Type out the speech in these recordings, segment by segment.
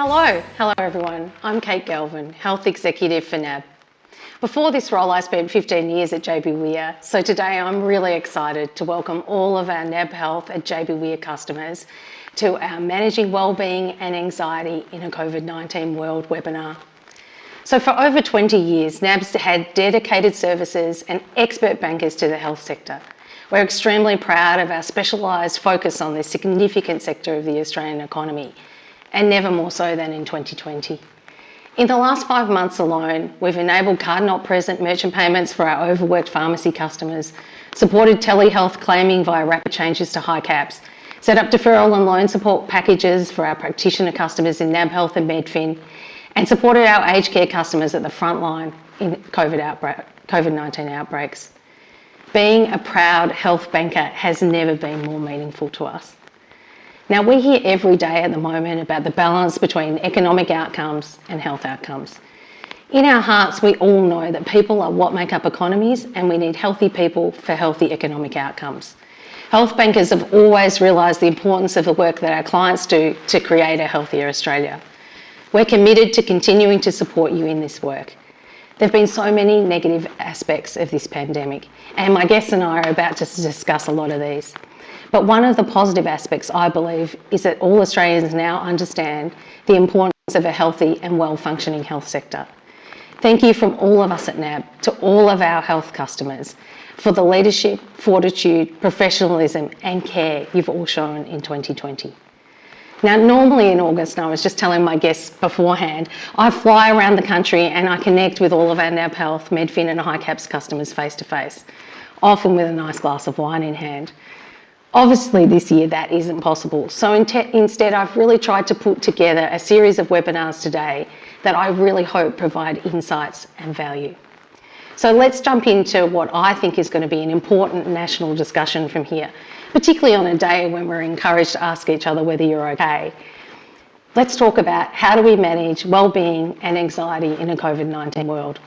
Hello everyone. I'm Kate Galvin, Health Executive for NAB. Before this role, I spent 15 years at JB Were, so today I'm really excited to welcome all of our NAB Health and JB Were customers to our Managing Wellbeing and Anxiety in a COVID-19 World webinar. So for over 20 years, NAB's had dedicated services and expert bankers to the health sector. We're extremely proud of our specialised focus on this significant sector of the Australian economy, and never more so than in 2020. In the last 5 months alone, we've enabled card-not-present merchant payments for our overworked pharmacy customers, supported telehealth claiming via rapid changes to high caps, set up deferral and loan support packages for our practitioner customers in NAB Health and Medfin, and supported our aged care customers at the front line in COVID-19 outbreaks. Being a proud health banker has never been more meaningful to us. Now, we hear every day at the moment about the balance between economic outcomes and health outcomes. In our hearts, we all know that people are what make up economies, and we need healthy people for healthy economic outcomes. Health bankers have always realised the importance of the work that our clients do to create a healthier Australia. We're committed to continuing to support you in this work. There have been so many negative aspects of this pandemic, and my guests and I are about to discuss a lot of these. But one of the positive aspects, I believe, is that all Australians now understand the importance of a healthy and well-functioning health sector. Thank you from all of us at NAB to all of our health customers for the leadership, fortitude, professionalism and care you've all shown in 2020. Now, normally in August, and I was just telling my guests beforehand, I fly around the country and I connect with all of our NAB Health, Medfin and High Caps customers face to face, often with a nice glass of wine in hand. Obviously this year that isn't possible, so instead I've really tried to put together a series of webinars today that I really hope provide insights and value. So let's jump into what I think is going to be an important national discussion from here, particularly on a day when we're encouraged to ask each other whether you're okay. Let's talk about how do we manage wellbeing and anxiety in a COVID-19 world.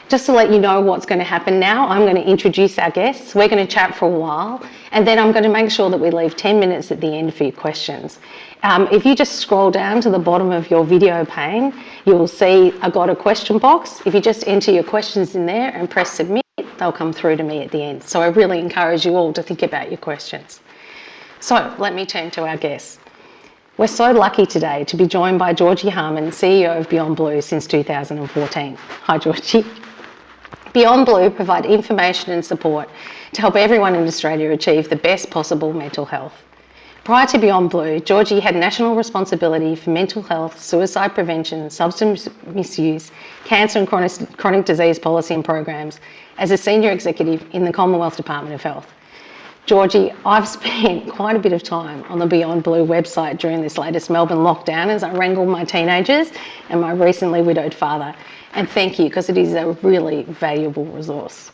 Just to let you know what's going to happen now, I'm going to introduce our guests. We're going to chat for a while, and then I'm going to make sure that we leave 10 minutes at the end for your questions. If you just scroll down to the bottom of your video pane, you will see I've got a question box. If you just enter your questions in there and press submit, they'll come through to me at the end. So I really encourage you all to think about your questions. So let me turn to our guests. We're so lucky today to be joined by Georgie Harman, CEO of Beyond Blue since 2014. Hi, Georgie. Beyond Blue provide information and support to help everyone in Australia achieve the best possible mental health. Prior to Beyond Blue, Georgie had national responsibility for mental health, suicide prevention, substance misuse, cancer and chronic disease policy and programs as a senior executive in the Commonwealth Department of Health. Georgie, I've spent quite a bit of time on the Beyond Blue website during this latest Melbourne lockdown as I wrangled my teenagers and my recently widowed father. And thank you, because it is a really valuable resource.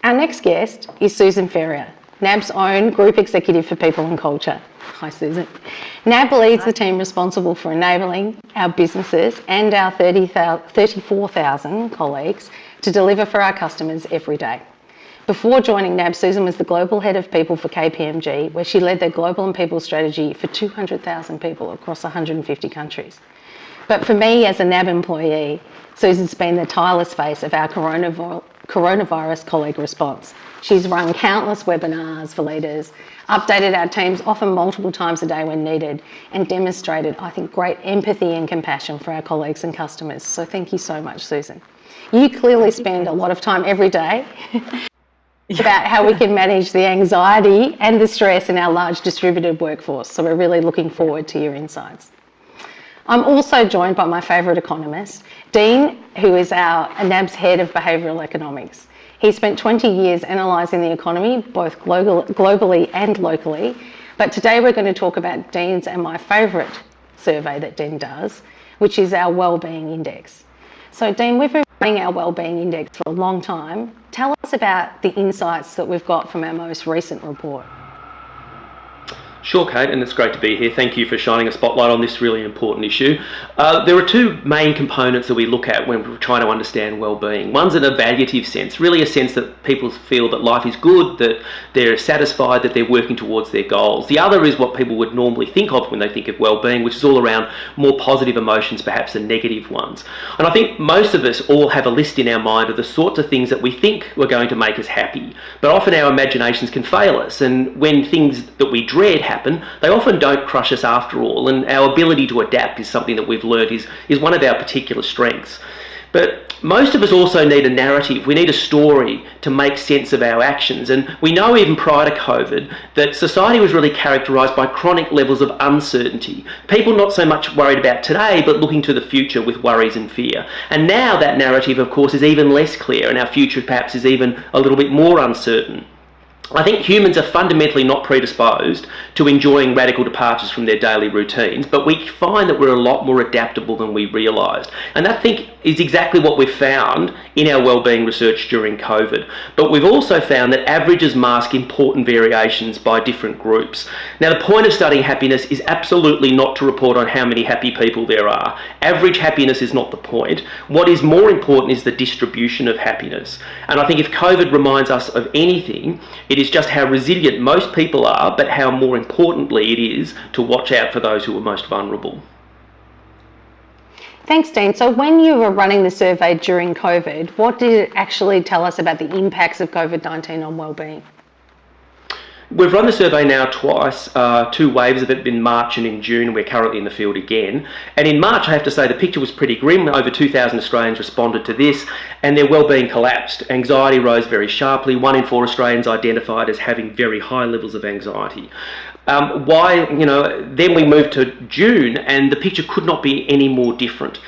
Our next guest is Susan Ferrier, NAB's own Group Executive for People and Culture. Hi, Susan. NAB leads the team responsible for enabling our businesses and our 34,000 colleagues to deliver for our customers every day. Before joining NAB, Susan was the Global Head of People for KPMG, where she led their global and people strategy for 200,000 people across 150 countries. But for me as a NAB employee, Susan's been the tireless face of our coronavirus colleague response. She's run countless webinars for leaders, updated our teams often multiple times a day when needed, and demonstrated, I think, great empathy and compassion for our colleagues and customers. So thank you so much, Susan. You clearly spend a lot of time every day about how we can manage the anxiety and the stress in our large distributed workforce. So we're really looking forward to your insights. I'm also joined by my favourite economist, Dean, who is our NAB's Head of Behavioural Economics. He spent 20 years analysing the economy, both globally and locally. But today we're going to talk about Dean's and my favourite survey that Dean does, which is our Wellbeing Index. So Dean, we've been running our Wellbeing Index for a long time. Tell us about the insights that we've got from our most recent report. Sure, Kate, and it's great to be here. Thank you for shining a spotlight on this really important issue. There are two main components that we look at when we're trying to understand well-being. One's an evaluative sense, really a sense that people feel that life is good, that they're satisfied, that they're working towards their goals. The other is what people would normally think of when they think of well-being, which is all around more positive emotions perhaps than negative ones. And I think most of us all have a list in our mind of the sorts of things that we think were going to make us happy, but often our imaginations can fail us, and when things that we dread happen, they often don't crush us after all, and our ability to adapt is something that we've learned is one of our particular strengths. But most of us also need a narrative. We need a story to make sense of our actions. And we know even prior to COVID that society was really characterised by chronic levels of uncertainty. People not so much worried about today, but looking to the future with worries and fear. And now that narrative, of course, is even less clear, and our future perhaps is even a little bit more uncertain. I think humans are fundamentally not predisposed to enjoying radical departures from their daily routines, but we find that we're a lot more adaptable than we realised. And that, I think, is exactly what we've found in our wellbeing research during COVID. But we've also found that averages mask important variations by different groups. Now, the point of studying happiness is absolutely not to report on how many happy people there are. Average happiness is not the point. What is more important is the distribution of happiness. And I think if COVID reminds us of anything, it is just how resilient most people are, but how more importantly it is to watch out for those who are most vulnerable. Thanks, Dean. So when you were running the survey during COVID, what did it actually tell us about the impacts of COVID-19 on wellbeing? We've run the survey now twice, two waves of it in March and in June, and we're currently in the field again. And in March, I have to say, the picture was pretty grim. Over 2,000 Australians responded to this, and their wellbeing collapsed. Anxiety rose very sharply. 1 in 4 Australians identified as having very high levels of anxiety. Then we moved to June, and the picture could not be any more different.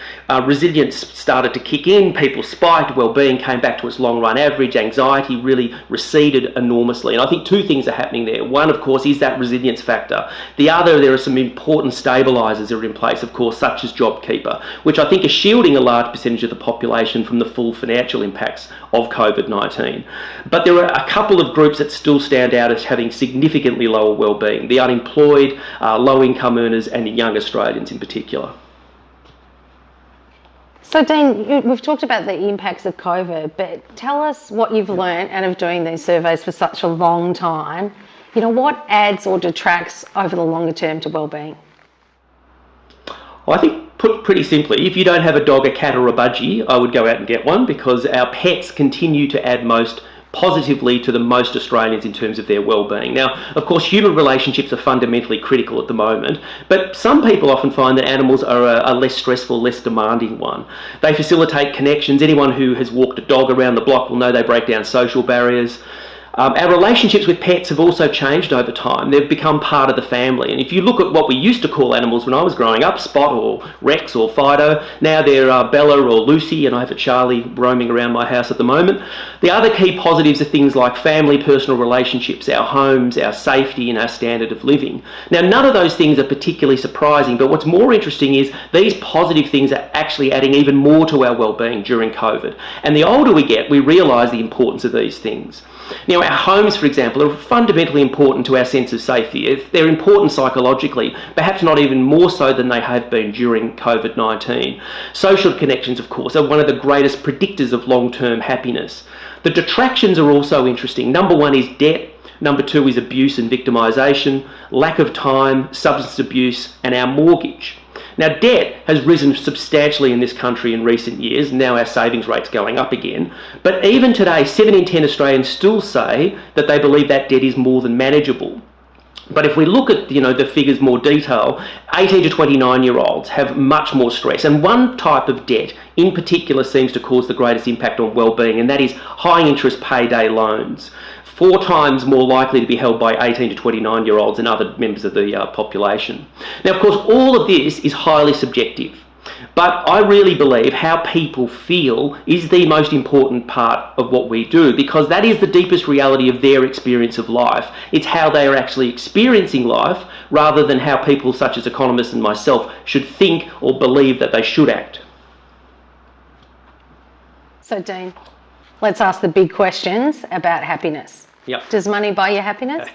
Resilience started to kick in, people spiked, wellbeing came back to its long run average, anxiety really receded enormously. And I think two things are happening there. One, of course, is that resilience factor. The other, there are some important stabilisers that are in place, of course, such as JobKeeper, which I think are shielding a large percentage of the population from the full financial impacts of COVID-19. But there are a couple of groups that still stand out as having significantly lower wellbeing: the unemployed, low-income earners, and young Australians in particular. So Dean, we've talked about the impacts of COVID, but tell us what you've learned out of doing these surveys for such a long time. What adds or detracts over the longer term to wellbeing? Well, I think, put pretty simply, if you don't have a dog, a cat or a budgie, I would go out and get one, because our pets continue to add most positively to the most Australians in terms of their wellbeing. Now, of course, human relationships are fundamentally critical at the moment, but some people often find that animals are a less stressful, less demanding one. They facilitate connections. Anyone who has walked a dog around the block will know they break down social barriers. Our relationships with pets have also changed over time. They've become part of the family. And if you look at what we used to call animals when I was growing up, Spot or Rex or Fido, now they're Bella or Lucy, and I have a Charlie roaming around my house at the moment. The other key positives are things like family, personal relationships, our homes, our safety, and our standard of living. Now, none of those things are particularly surprising, but what's more interesting is these positive things are actually adding even more to our wellbeing during COVID. And the older we get, we realise the importance of these things. Now, our homes, for example, are fundamentally important to our sense of safety. They're important psychologically, perhaps not even more so than they have been during COVID-19. Social connections, of course, are one of the greatest predictors of long-term happiness. The detractions are also interesting. Number one is debt. Number two is abuse and victimisation, lack of time, substance abuse, and our mortgage. Now, debt has risen substantially in this country in recent years. Now our savings rate's going up again. But even today, 7 in 10 Australians still say that they believe that debt is more than manageable. But if we look at the figures more detail, 18 to 29-year-olds have much more stress. And one type of debt in particular seems to cause the greatest impact on wellbeing, and that is high interest payday loans. 4 times more likely to be held by 18 to 29-year-olds and other members of the population. Now, of course, all of this is highly subjective, but I really believe how people feel is the most important part of what we do, because that is the deepest reality of their experience of life. It's how they are actually experiencing life, rather than how people such as economists and myself should think or believe that they should act. So, Dean, let's ask the big questions about happiness. Yep. Does money buy you happiness?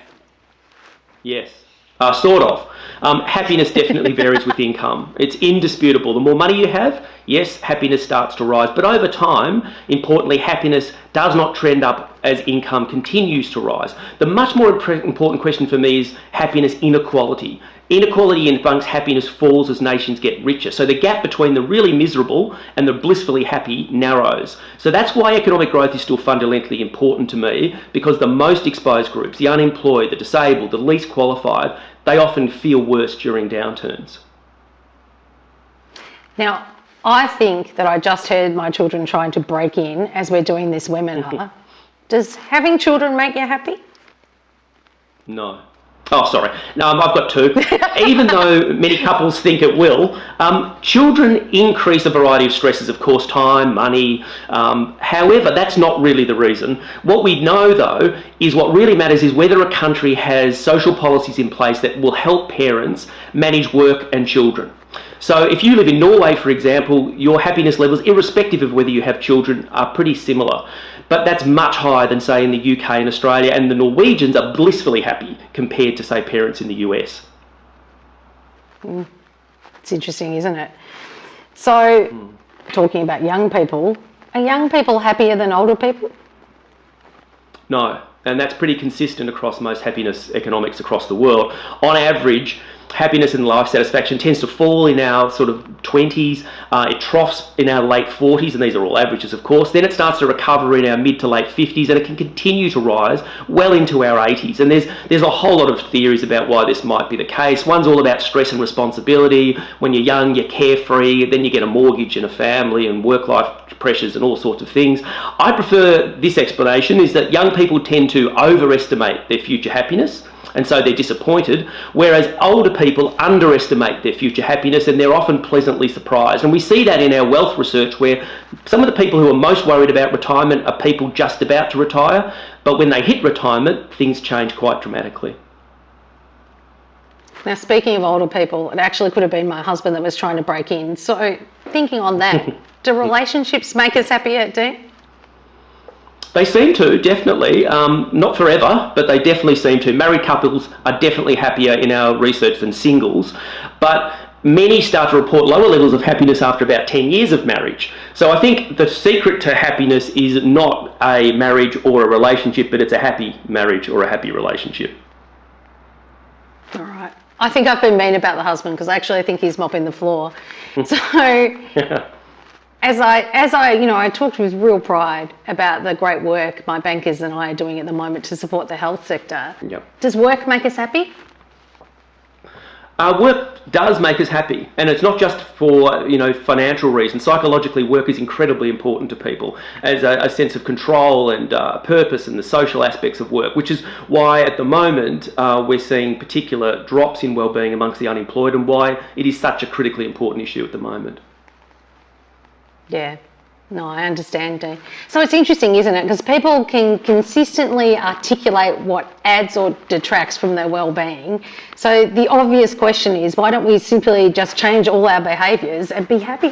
Yes. Sort of. Happiness definitely varies with income. It's indisputable. The more money you have, yes, happiness starts to rise. But over time, importantly, happiness does not trend up as income continues to rise. The much more important question for me is happiness inequality. Inequality amongst happiness falls as nations get richer. So the gap between the really miserable and the blissfully happy narrows. So that's why economic growth is still fundamentally important to me, because the most exposed groups, the unemployed, the disabled, the least qualified, they often feel worse during downturns. Now, I think that I just heard my children trying to break in as we're doing this webinar. Does having children make you happy? No. Oh, sorry. No, I've got two. Even though many couples think it will, children increase a variety of stresses, of course, time, money. However, that's not really the reason. What we know, though, is what really matters is whether a country has social policies in place that will help parents manage work and children. So if you live in Norway, for example, your happiness levels, irrespective of whether you have children, are pretty similar. But that's much higher than, say, in the UK and Australia, and the Norwegians are blissfully happy compared to, say, parents in the US. It's interesting, isn't it? So, talking about young people, are young people happier than older people? No, and that's pretty consistent across most happiness economics across the world. On average, happiness and life satisfaction tends to fall in our sort of 20s, it troughs in our late 40s, and these are all averages of course, then it starts to recover in our mid to late 50s, and it can continue to rise well into our 80s. And there's a whole lot of theories about why this might be the case. One's all about stress and responsibility. When you're young, you're carefree, then you get a mortgage and a family and work-life pressures and all sorts of things. I prefer this explanation, is that young people tend to overestimate their future happiness, and so they're disappointed, whereas older people underestimate their future happiness and they're often pleasantly surprised. And we see that in our wealth research, where some of the people who are most worried about retirement are people just about to retire, but when they hit retirement, things change quite dramatically. Now, speaking of older people, it actually could have been my husband that was trying to break in. So, thinking on that, do relationships make us happier, Dean? They seem to, definitely. Not forever, but they definitely seem to. Married couples are definitely happier in our research than singles, but many start to report lower levels of happiness after about 10 years of marriage. So I think the secret to happiness is not a marriage or a relationship, but it's a happy marriage or a happy relationship. All right. I think I've been mean about the husband because I actually think he's mopping the floor. So... As I talked with real pride about the great work my bankers and I are doing at the moment to support the health sector. Yep. Does work make us happy? Work does make us happy, and it's not just for financial reasons. Psychologically, work is incredibly important to people as a sense of control and purpose, and the social aspects of work, which is why at the moment we're seeing particular drops in wellbeing amongst the unemployed, and why it is such a critically important issue at the moment. Yeah, no, I understand, Dean. So it's interesting, isn't it? Because people can consistently articulate what adds or detracts from their well-being. So the obvious question is, why don't we simply just change all our behaviours and be happy?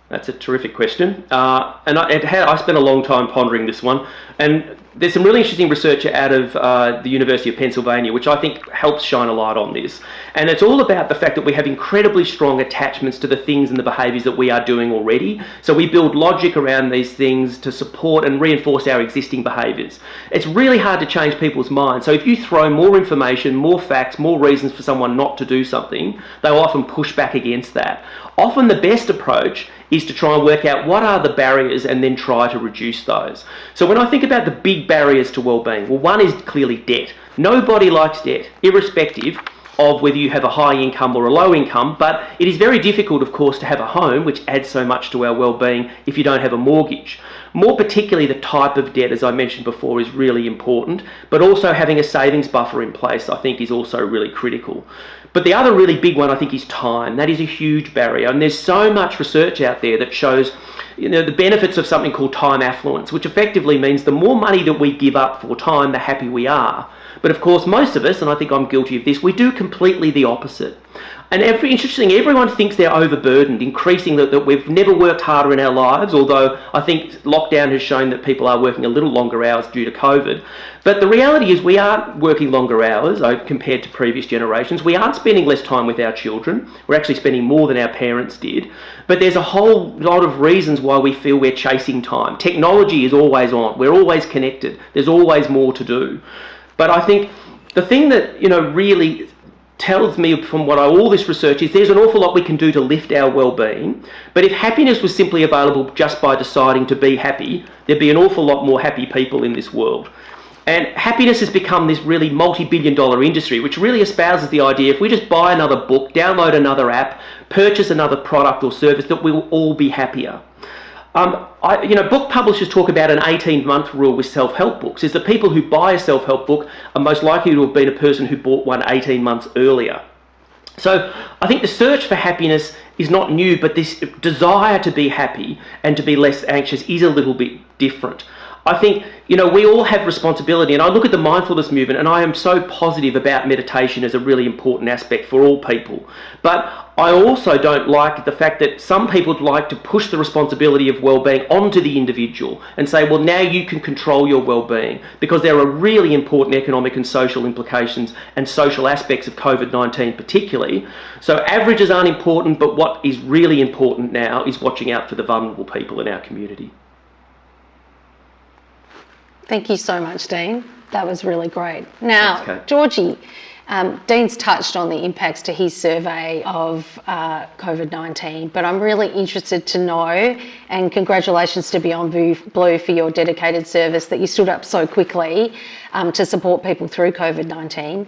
That's a terrific question. And I spent a long time pondering this one. And there's some really interesting research out of the University of Pennsylvania, which I think helps shine a light on this. And it's all about the fact that we have incredibly strong attachments to the things and the behaviours that we are doing already. So we build logic around these things to support and reinforce our existing behaviours. It's really hard to change people's minds. So if you throw more information, more facts, more reasons for someone not to do something, they'll often push back against that. Often the best approach is to try and work out what are the barriers and then try to reduce those. So when I think about the big barriers to wellbeing, well, one is clearly debt. Nobody likes debt, irrespective of whether you have a high income or a low income, but it is very difficult, of course, to have a home, which adds so much to our wellbeing, if you don't have a mortgage. More particularly, the type of debt, as I mentioned before, is really important, but also having a savings buffer in place, I think, is also really critical. But the other really big one, I think, is time. That is a huge barrier, and there's so much research out there that shows the benefits of something called time affluence, which effectively means the more money that we give up for time, the happier we are. But of course, most of us, and I think I'm guilty of this, we do completely the opposite. And interestingly, everyone thinks they're overburdened, increasing that we've never worked harder in our lives, although I think lockdown has shown that people are working a little longer hours due to COVID. But the reality is we aren't working longer hours compared to previous generations. We aren't spending less time with our children. We're actually spending more than our parents did. But there's a whole lot of reasons why we feel we're chasing time. Technology is always on. We're always connected. There's always more to do. But I think the thing that, really tells me from all this research is there's an awful lot we can do to lift our well-being. But if happiness was simply available just by deciding to be happy, there'd be an awful lot more happy people in this world. And happiness has become this really multi-billion-dollar industry, which really espouses the idea if we just buy another book, download another app, purchase another product or service, that we'll all be happier. Book publishers talk about an 18-month rule with self-help books, is that people who buy a self-help book are most likely to have been a person who bought one 18 months earlier. So I think the search for happiness is not new, but this desire to be happy and to be less anxious is a little bit different. I think, we all have responsibility, and I look at the mindfulness movement and I am so positive about meditation as a really important aspect for all people. But I also don't like the fact that some people would like to push the responsibility of well-being onto the individual and say, well, now you can control your well-being, because there are really important economic and social implications and social aspects of COVID-19 particularly. So averages aren't important, but what is really important now is watching out for the vulnerable people in our community. Thank you so much, Dean. That was really great. Now, Georgie, Dean's touched on the impacts to his survey of COVID-19, but I'm really interested to know, and congratulations to Beyond Blue for your dedicated service that you stood up so quickly to support people through COVID-19.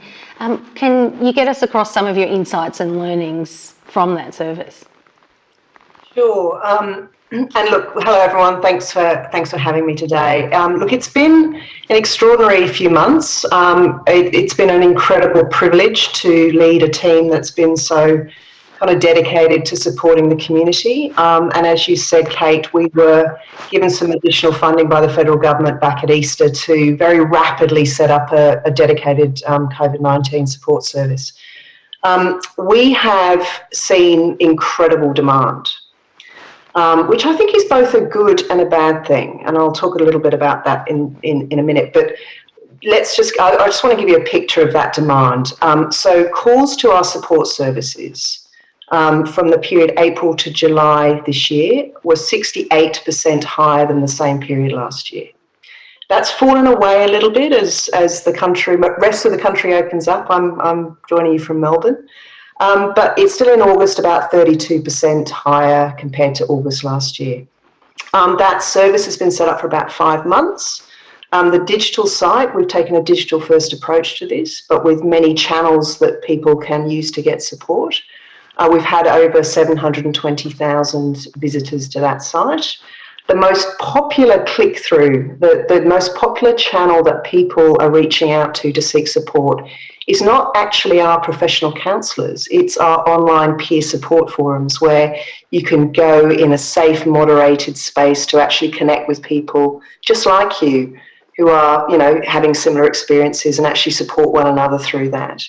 Can you get us across some of your insights and learnings from that service? Sure. And look, hello everyone. Thanks for having me today. Look, it's been an extraordinary few months. It's been an incredible privilege to lead a team that's been so kind of dedicated to supporting the community. And as you said, Kate, we were given some additional funding by the federal government back at Easter to very rapidly set up a dedicated COVID-19 support service. We have seen incredible demand, which I think is both a good and a bad thing. And I'll talk a little bit about that in a minute. But I just want to give you a picture of that demand. So calls to our support services from the period April to July this year were 68% higher than the same period last year. That's fallen away a little bit as the rest of the country opens up. I'm joining you from Melbourne. But it's still in August about 32% higher compared to August last year. That service has been set up for about 5 months. The digital site, we've taken a digital first approach to this, but with many channels that people can use to get support. We've had over 720,000 visitors to that site. The most popular click-through, the most popular channel that people are reaching out to seek support is not actually our professional counsellors. It's our online peer support forums where you can go in a safe, moderated space to actually connect with people just like you who are, having similar experiences and actually support one another through that.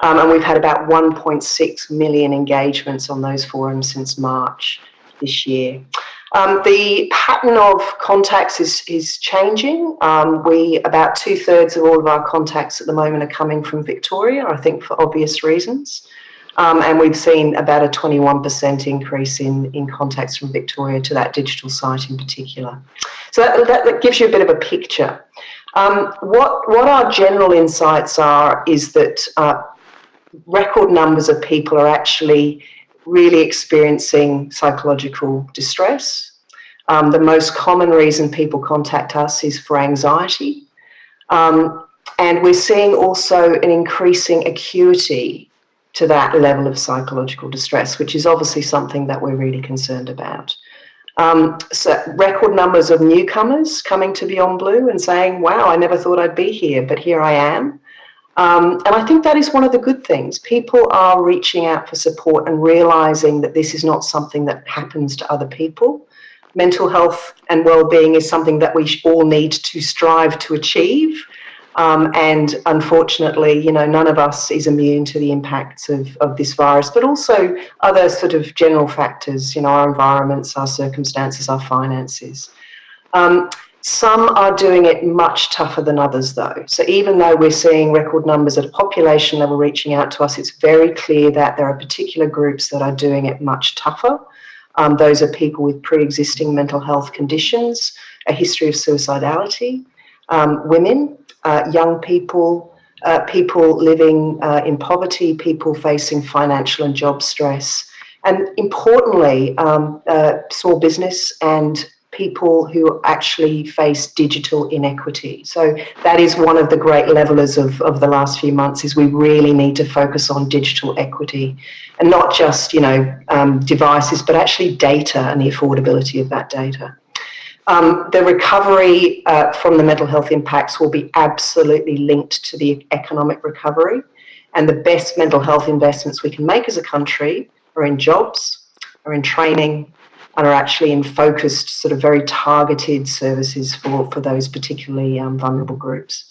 And we've had about 1.6 million engagements on those forums since March this year. The pattern of contacts is changing. About 2/3 of all of our contacts at the moment are coming from Victoria, I think for obvious reasons. And we've seen about a 21% increase in contacts from Victoria to that digital site in particular. So that gives you a bit of a picture. What our general insights are is that record numbers of people are actually really experiencing psychological distress. The most common reason people contact us is for anxiety. And we're seeing also an increasing acuity to that level of psychological distress, which is obviously something that we're really concerned about. So record numbers of newcomers coming to Beyond Blue and saying, wow, I never thought I'd be here, but here I am. And I think that is one of the good things. People are reaching out for support and realising that this is not something that happens to other people. Mental health and well-being is something that we all need to strive to achieve. And unfortunately, you know, none of us is immune to the impacts of this virus, but also other sort of general factors, you know, our environments, our circumstances, our finances. Some are doing it much tougher than others, though. So even though we're seeing record numbers at a population level reaching out to us, it's very clear that there are particular groups that are doing it much tougher. Those are people with pre-existing mental health conditions, a history of suicidality, women, young people, people living in poverty, people facing financial and job stress, and importantly, small business and people who actually face digital inequity. So that is one of the great levelers of the last few months, is we really need to focus on digital equity, and not just, you know, devices, but actually data and the affordability of that data. The recovery from the mental health impacts will be absolutely linked to the economic recovery, and the best mental health investments we can make as a country are in jobs, are in training, and are actually in focused, sort of very targeted services for those particularly vulnerable groups.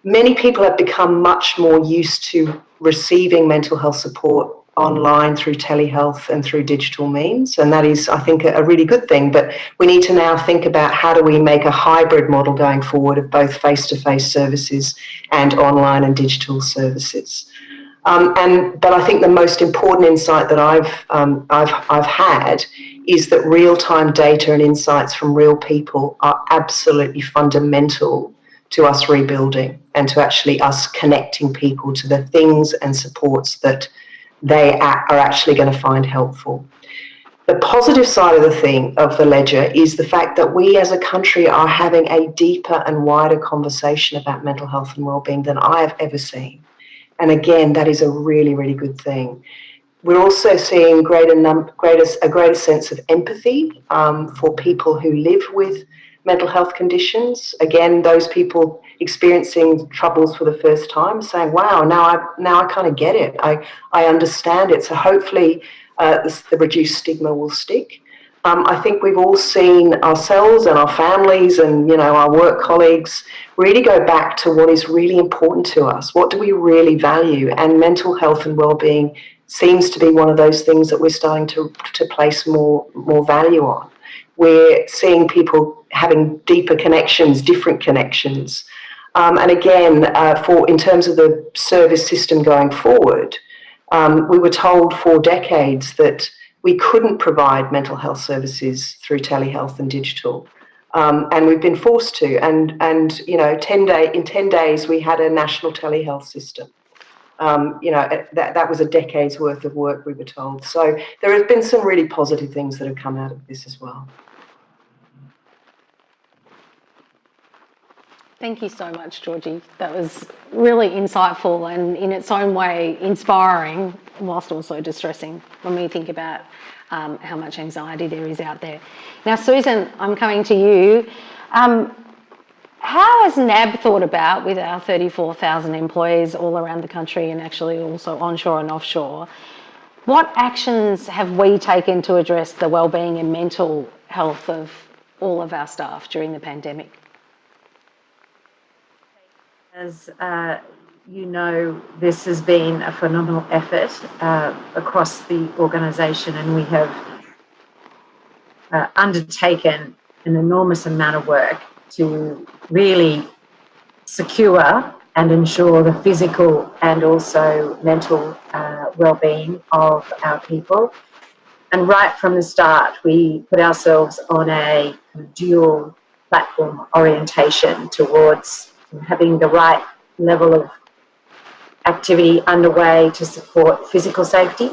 Many people have become much more used to receiving mental health support online through telehealth and through digital means, and that is, I think, a really good thing. But we need to now think about how do we make a hybrid model going forward of both face-to-face services and online and digital services. But I think the most important insight that I've had is that real-time data and insights from real people are absolutely fundamental to us rebuilding and to actually us connecting people to the things and supports that they are actually going to find helpful. The positive side of the ledger is the fact that we as a country are having a deeper and wider conversation about mental health and wellbeing than I have ever seen. And again, that is a really, really good thing. We're also seeing a greater sense of empathy for people who live with mental health conditions. Again, those people experiencing troubles for the first time, saying, wow, now I kind of get it. I understand it. So hopefully the reduced stigma will stick. I think we've all seen ourselves and our families and, you know, our work colleagues really go back to what is really important to us. What do we really value? And mental health and wellbeing seems to be one of those things that we're starting to place more value on. We're seeing people having deeper connections, different connections. And again, in terms of the service system going forward, we were told for decades that we couldn't provide mental health services through telehealth and digital. And we've been forced to. And you know, in 10 days, we had a national telehealth system. You know, that was a decade's worth of work, we were told. So there have been some really positive things that have come out of this as well. Thank you so much, Georgie. That was really insightful and in its own way inspiring, whilst also distressing when we think about how much anxiety there is out there. Now, Susan, I'm coming to you. How has NAB thought about, with our 34,000 employees all around the country and actually also onshore and offshore, what actions have we taken to address the wellbeing and mental health of all of our staff during the pandemic? As you know, this has been a phenomenal effort across the organisation, and we have undertaken an enormous amount of work to really secure and ensure the physical and also mental well-being of our people. And right from the start, we put ourselves on a dual platform orientation towards having the right level of activity underway to support physical safety,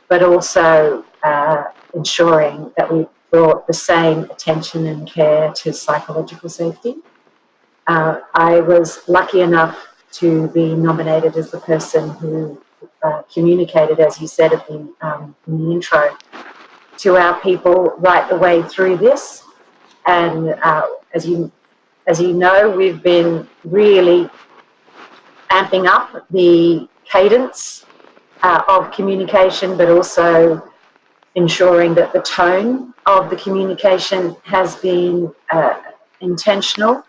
but also ensuring that we brought the same attention and care to psychological safety. I was lucky enough to be nominated as the person who communicated, as you said in the intro, to our people right the way through this. And as you know, we've been really amping up the cadence of communication, but also ensuring that the tone of the communication has been intentional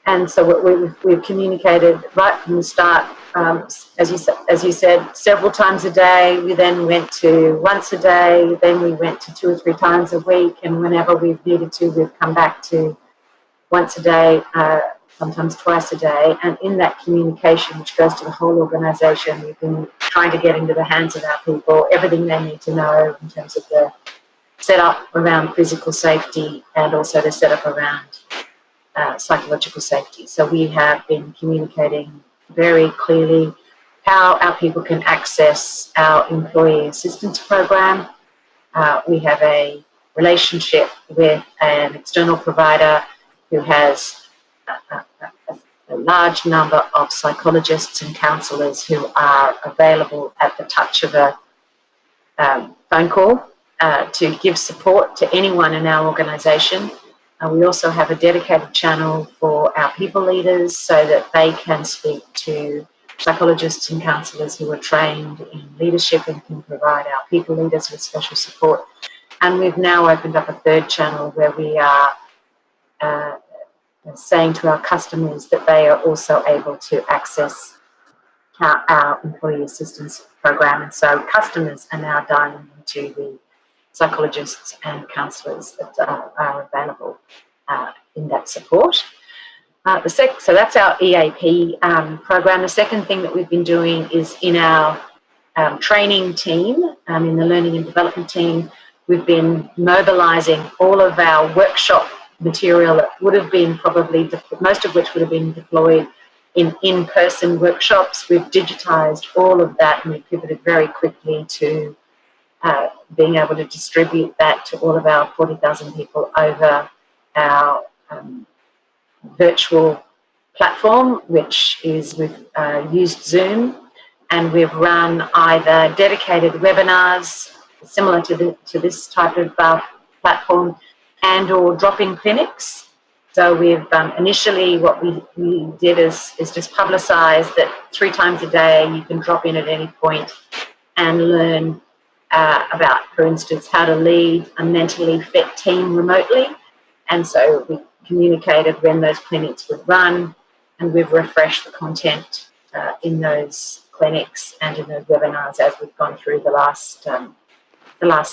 And so we've communicated right from the start, as you said, several times a day. We then went to once a day, then we went to 2 or 3 times a week, and whenever we've needed to, we've come back to once a day, sometimes twice a day. And in that communication, which goes to the whole organisation, we've been trying to get into the hands of our people everything they need to know in terms of the setup around physical safety and also the setup around psychological safety. So we have been communicating very clearly how our people can access our employee assistance program. We have a relationship with an external provider who has a large number of psychologists and counsellors who are available at the touch of a phone call to give support to anyone in our organisation. We also have a dedicated channel for our people leaders so that they can speak to psychologists and counsellors who are trained in leadership and can provide our people leaders with special support. And we've now opened up a third channel where we are saying to our customers that they are also able to access our employee assistance program. And so customers are now dialing into the psychologists and counsellors that are available in that support. So that's our EAP program. The second thing that we've been doing is in our training team, in the learning and development team, we've been mobilising all of our workshop material that would have been probably, most of which would have been deployed in in-person workshops. We've digitised all of that and we pivoted very quickly to being able to distribute that to all of our 40,000 people over our virtual platform, which is we've used Zoom, and we've run either dedicated webinars similar to this type of platform and or drop-in clinics. So we've initially what we did is just publicise that 3 times a day you can drop in at any point and learn about, for instance, how to lead a mentally fit team remotely. And so we communicated when those clinics would run, and we've refreshed the content in those clinics and in those webinars as we've gone through the last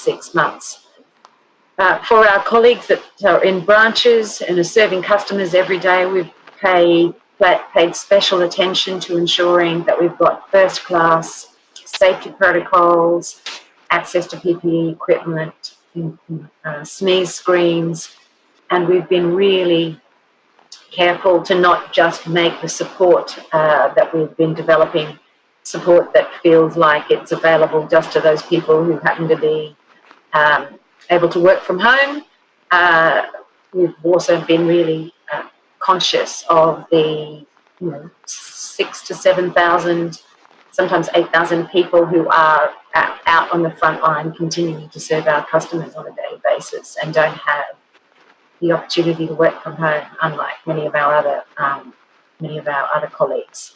6 months. For our colleagues that are in branches and are serving customers every day, we've paid special attention to ensuring that we've got first-class safety protocols, access to PPE equipment, sneeze screens, and we've been really careful to not just make the support that we've been developing support that feels like it's available just to those people who happen to be able to work from home. We've also been really conscious of the 6,000 to 7,000, sometimes 8,000 people who are out on the front line continuing to serve our customers on a daily basis and don't have the opportunity to work from home, unlike many of our other colleagues.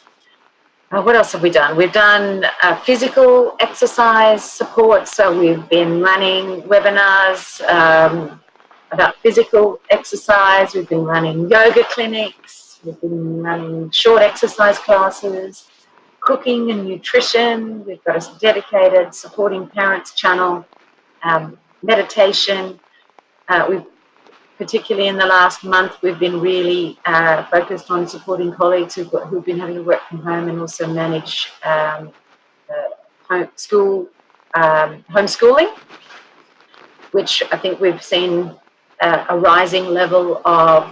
What else have we done? We've done physical exercise support, so we've been running webinars about physical exercise, we've been running yoga clinics, we've been running short exercise classes, cooking and nutrition, we've got a dedicated supporting parents channel, meditation. Particularly in the last month, we've been really focused on supporting colleagues who've been having to work from home and also manage homeschooling, which I think we've seen a rising level of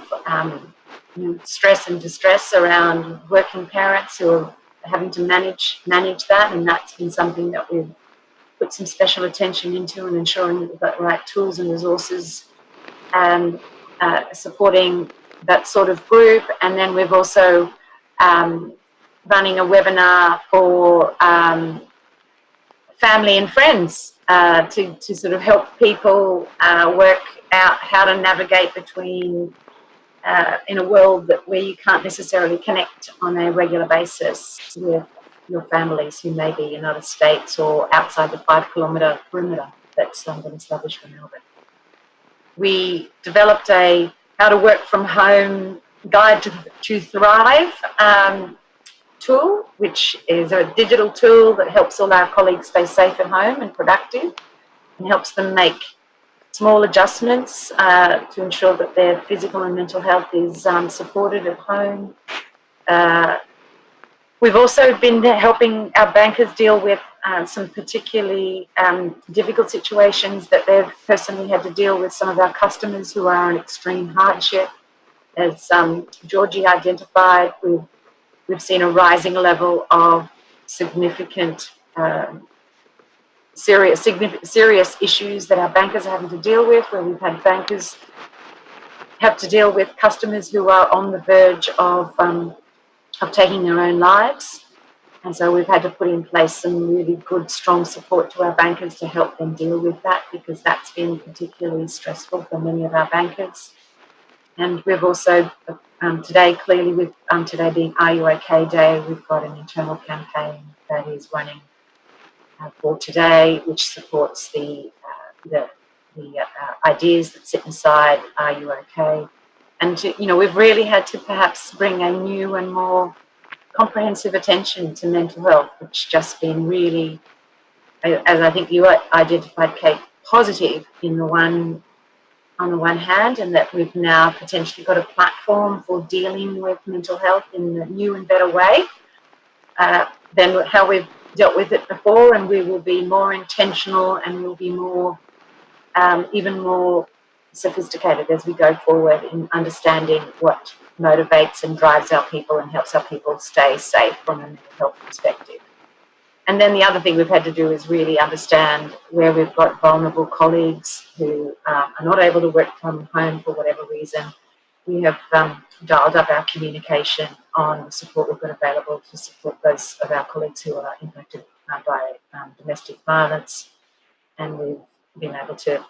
stress and distress around working parents who are having to manage that, and that's been something that we've put some special attention into and ensuring that we've got the right tools and resources supporting that sort of group. And then we've also running a webinar for family and friends to sort of help people work out how to navigate between in a world where you can't necessarily connect on a regular basis with your families who may be in other states or outside the 5-kilometre perimeter that's been established for Melbourne. We developed a how to work from home Guide to Thrive tool, which is a digital tool that helps all our colleagues stay safe at home and productive, and helps them make small adjustments to ensure that their physical and mental health is supported at home. We've also been helping our bankers deal with some particularly difficult situations that they've personally had to deal with. Some of our customers who are in extreme hardship. As Georgie identified, we've seen a rising level of significant serious issues that our bankers are having to deal with, where we've had bankers have to deal with customers who are on the verge of taking their own lives. And so we've had to put in place some really good, strong support to our bankers to help them deal with that, because that's been particularly stressful for many of our bankers. And we've also, today, clearly with today being Are You OK Day, we've got an internal campaign that is running for today, which supports the ideas that sit inside Are You OK? And we've really had to perhaps bring a new and more comprehensive attention to mental health, which just been really, as I think you identified, Kate, positive on the one hand, and that we've now potentially got a platform for dealing with mental health in a new and better way than how we've dealt with it before, and we will be more intentional and we'll be more, even more sophisticated as we go forward in understanding what motivates and drives our people and helps our people stay safe from a mental health perspective. And then the other thing we've had to do is really understand where we've got vulnerable colleagues who are not able to work from home for whatever reason. We have dialed up our communication on the support we've got available to support those of our colleagues who are impacted by domestic violence, and we've been able to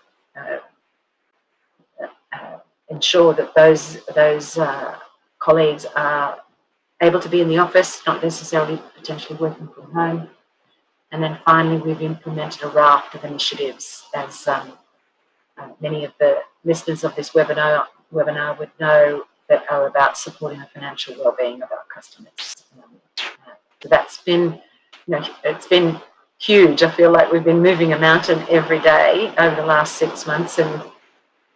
ensure that those colleagues are able to be in the office, not necessarily potentially working from home. And then finally, we've implemented a raft of initiatives, as many of the listeners of this webinar would know, that are about supporting the financial wellbeing of our customers. So that's been, it's been huge. I feel like we've been moving a mountain every day over the last 6 months, and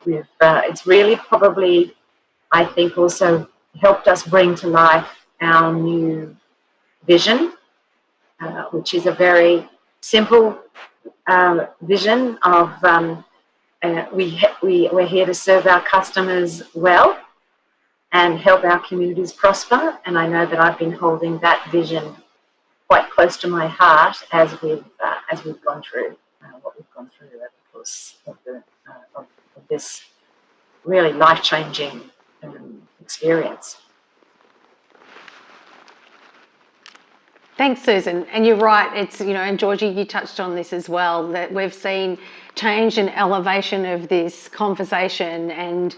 it's really probably, I think, also helped us bring to life our new vision, which is a very simple vision of we're here to serve our customers well and help our communities prosper. And I know that I've been holding that vision quite close to my heart as we've gone through what we've gone through over the course of this really life-changing experience. Thanks, Susan. And you're right, it's, and Georgie, you touched on this as well, that we've seen change and elevation of this conversation and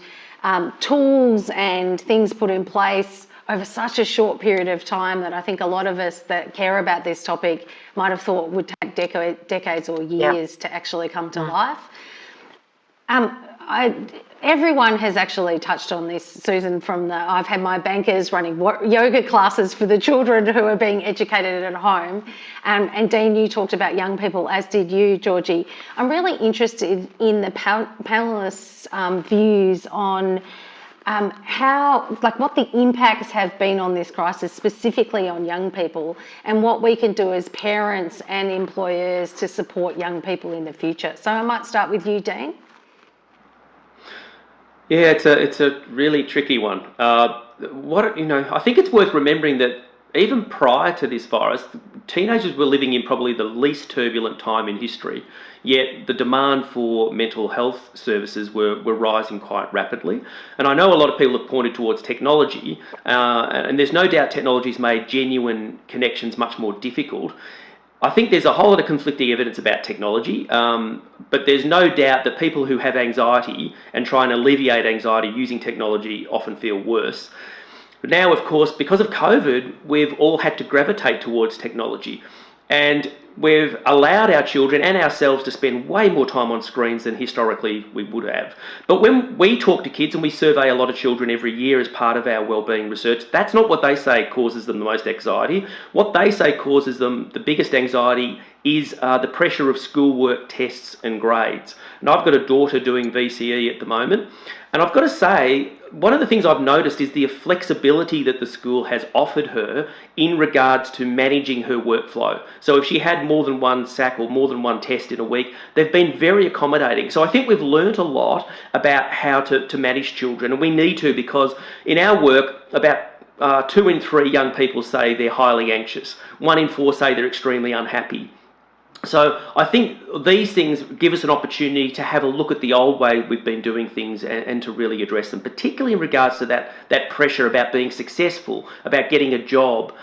tools and things put in place over such a short period of time that I think a lot of us that care about this topic might have thought would take decades or years to actually come to life. Everyone has actually touched on this, Susan, I've had my bankers running yoga classes for the children who are being educated at home. And Dean, you talked about young people, as did you, Georgie. I'm really interested in the panelists' views on what the impacts have been on this crisis, specifically on young people, and what we can do as parents and employers to support young people in the future. So I might start with you, Dean. Yeah, it's a really tricky one. I think it's worth remembering that even prior to this virus, teenagers were living in probably the least turbulent time in history, yet the demand for mental health services were rising quite rapidly. And I know a lot of people have pointed towards technology, and there's no doubt technology's made genuine connections much more difficult. I think there's a whole lot of conflicting evidence about technology, but there's no doubt that people who have anxiety and try and alleviate anxiety using technology often feel worse. But now, of course, because of COVID, we've all had to gravitate towards technology. And we've allowed our children and ourselves to spend way more time on screens than historically we would have. But when we talk to kids, and we survey a lot of children every year as part of our wellbeing research, that's not what they say causes them the most anxiety. What they say causes them the biggest anxiety is the pressure of schoolwork, tests and grades. And I've got a daughter doing VCE at the moment, and I've got to say, one of the things I've noticed is the flexibility that the school has offered her in regards to managing her workflow. So if she had more than one SAC or more than one test in a week, they've been very accommodating. So I think we've learnt a lot about how to manage children, and we need to, because in our work, about 2 in 3 young people say they're highly anxious. 1 in 4 say they're extremely unhappy. So I think these things give us an opportunity to have a look at the old way we've been doing things and to really address them, particularly in regards to that pressure about being successful, about getting a job,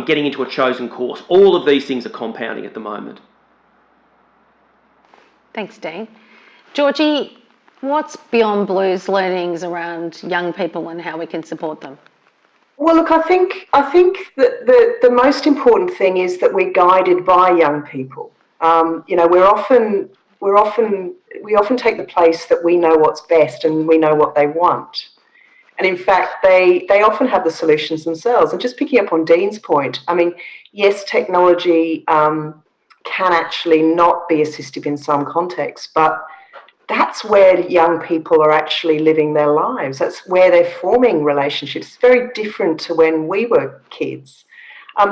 getting into a chosen course. All of these things are compounding at the moment. Thanks, Dean. Georgie, what's Beyond Blue's learnings around young people and how we can support them? Well, look, I think that the most important thing is that we're guided by young people. You know, we often take the place that we know what's best and we know what they want. And in fact, they often have the solutions themselves. And just picking up on Dean's point, I mean, yes, technology can actually not be assistive in some contexts, but that's where young people are actually living their lives. That's where they're forming relationships. It's very different to when we were kids.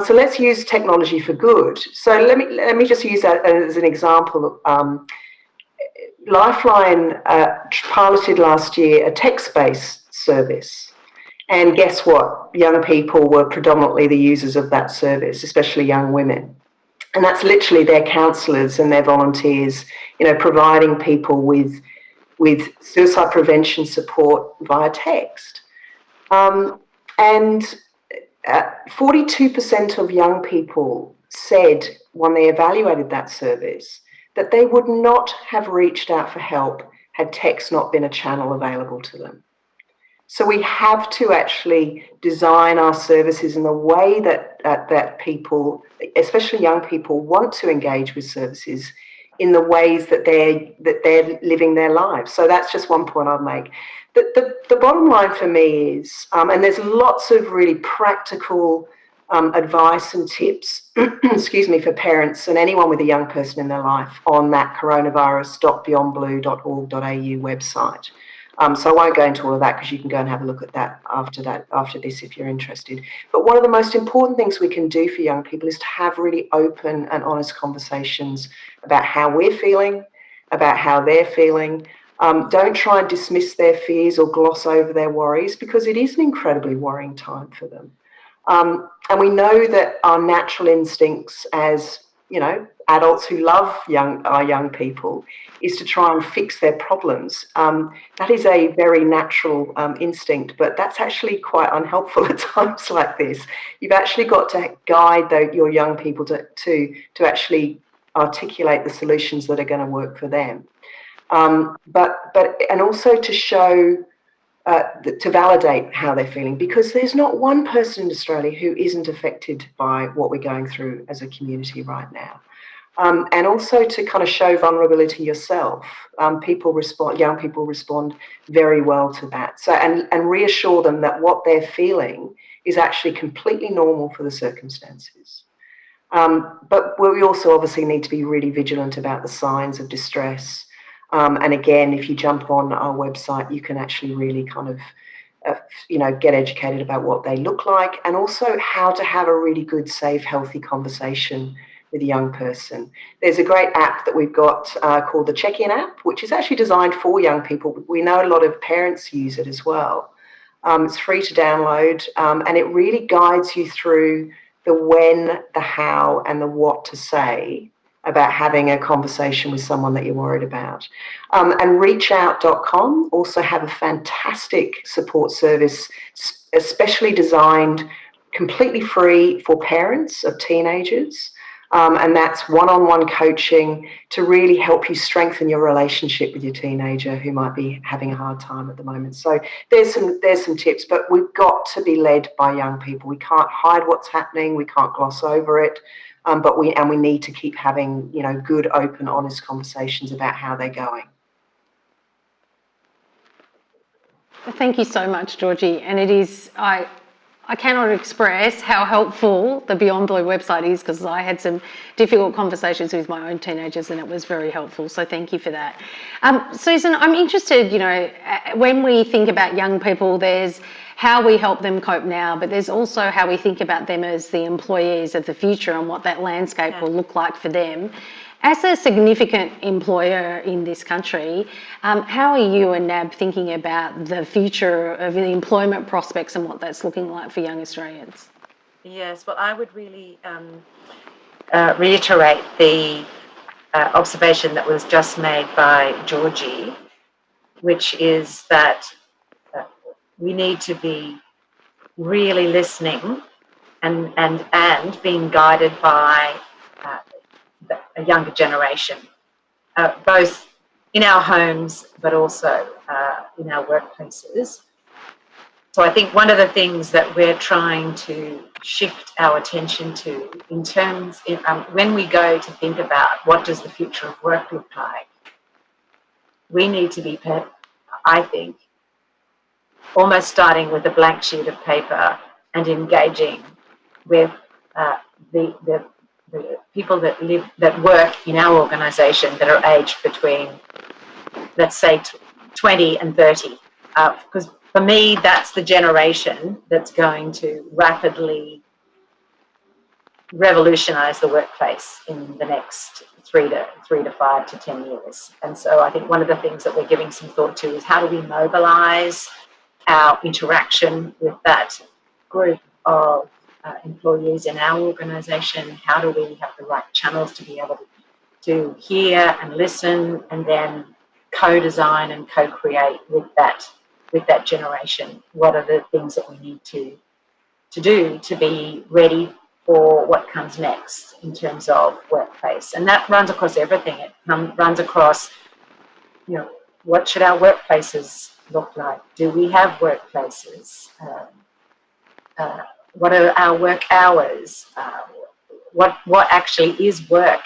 So let's use technology for good. So let me just use that as an example. Lifeline piloted last year a text-based service. And guess what? Young people were predominantly the users of that service, especially young women. And that's literally their counsellors and their volunteers, you know, providing people with suicide prevention support via text. And 42% of young people said when they evaluated that service that they would not have reached out for help had text not been a channel available to them. So we have to actually design our services in the way that people, especially young people, want to engage with services in the ways that they're living their lives. So that's just one point I'd make. The bottom line for me is, and there's lots of really practical advice and tips, excuse me, for parents and anyone with a young person in their life on that coronavirus.beyondblue.org.au website. So I won't go into all of that because you can go and have a look at that after this if you're interested. But one of the most important things we can do for young people is to have really open and honest conversations about how we're feeling, about how they're feeling. Don't try and dismiss their fears or gloss over their worries, because it is an incredibly worrying time for them. And we know that our natural instincts as, you know, adults who love our young people is to try and fix their problems. That is a very natural instinct, but that's actually quite unhelpful at times like this. You've actually got to guide your young people to actually articulate the solutions that are going to work for them. And also to show, to validate how they're feeling, because there's not one person in Australia who isn't affected by what we're going through as a community right now. And also to kind of show vulnerability yourself. Young people respond very well to that. So, and reassure them that what they're feeling is actually completely normal for the circumstances. But we also obviously need to be really vigilant about the signs of distress. And again, if you jump on our website, you can actually really kind of, get educated about what they look like, and also how to have a really good, safe, healthy conversation with a young person. There's a great app that we've got called the Check-In app, which is actually designed for young people. We know a lot of parents use it as well. It's free to download, and it really guides you through the when, the how, and the what to say about having a conversation with someone that you're worried about. And reachout.com also have a fantastic support service, especially designed completely free for parents of teenagers. And that's one-on-one coaching to really help you strengthen your relationship with your teenager who might be having a hard time at the moment. So there's some tips, but we've got to be led by young people. We can't hide what's happening. We can't gloss over it. but we need to keep having, you know, good, open, honest conversations about how they're going. Thank you so much, Georgie. And it is, I cannot express how helpful the Beyond Blue website is, because I had some difficult conversations with my own teenagers and it was very helpful. So thank you for that. Susan, I'm interested, you know, when we think about young people, there's how we help them cope now, but there's also how we think about them as the employees of the future and what that landscape will look like for them. As a significant employer in this country, how are you and NAB thinking about the future of the employment prospects and what that's looking like for young Australians? Yes, well, I would really reiterate the observation that was just made by Georgie, which is that we need to be really listening and being guided by a younger generation, both in our homes but also in our workplaces. So I think one of the things that we're trying to shift our attention to in terms when we go to think about what does the future of work look like, we need to be, I think, almost starting with a blank sheet of paper and engaging with the people that work in our organisation that are aged between, let's say, 20 and 30. Because for me, that's the generation that's going to rapidly revolutionise the workplace in the next 3 to 5 to 10 years. And so I think one of the things that we're giving some thought to is how do we mobilise our interaction with that group of employees in our organisation. How do we have the right channels to be able to hear and listen and then co-design and co-create with that generation? What are the things that we need to do to be ready for what comes next in terms of workplace? And that runs across everything. It runs across, you know, what should our workplaces look like? Do we have workplaces? What are our work hours? What actually is work?